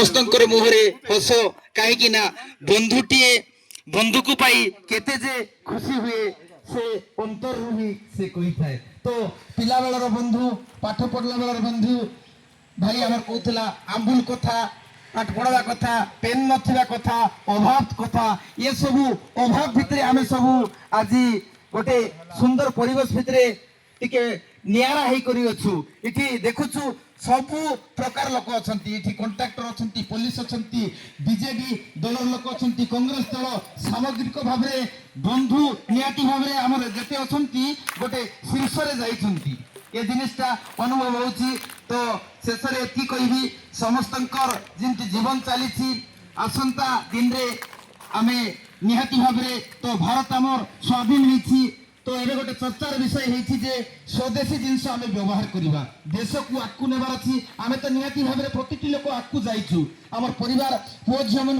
समस्तंकर मुहरे हस कहीं बंधुटीए बंधु को पाई केते जे खुशी हुए से अंतर ही से कही थाए। तो पिला बेलर बंधु पाठ पढ़ला बेलर बंधु भाई आम कहला आंबुल कथा पाठ पढ़ा कथा पेन नथिबा कथा अभाव कथा ये सबू अभाव भितर आम सबू आज गोटे सुंदर परिवेश भितर टिके नियारा हेई करी अछु। इठी देखुछु सबु प्रकार लोक अछंती, इठी कॉन्ट्रैक्टर अछंती, पुलिस अछंती, बीजेडी दल लोक अछंती, कांग्रेस दल सामग्रिक भाव में बंधु नियाती भाव में आमर जेते अछंती गोटे शीर्ष रे जाइछंती। ये जिनिसटा अनुभव होची। तो शेष रे एति कहिबी समस्तंकर जिंति जीवन चलीछि आसंता दिन रे आमे निहाती भाव में तो भारत आमर स्वाधीन होईछि। तो एबे गोटे चर्चार विषय होईछि जे स्वदेशी जिनस आमे व्यवहार करिबा देश को आकु नेबार अछि। आमे तो निहाती भाव में प्रतिटी लोक आकु जाइछु, आमर परिवार पुओ झियो मन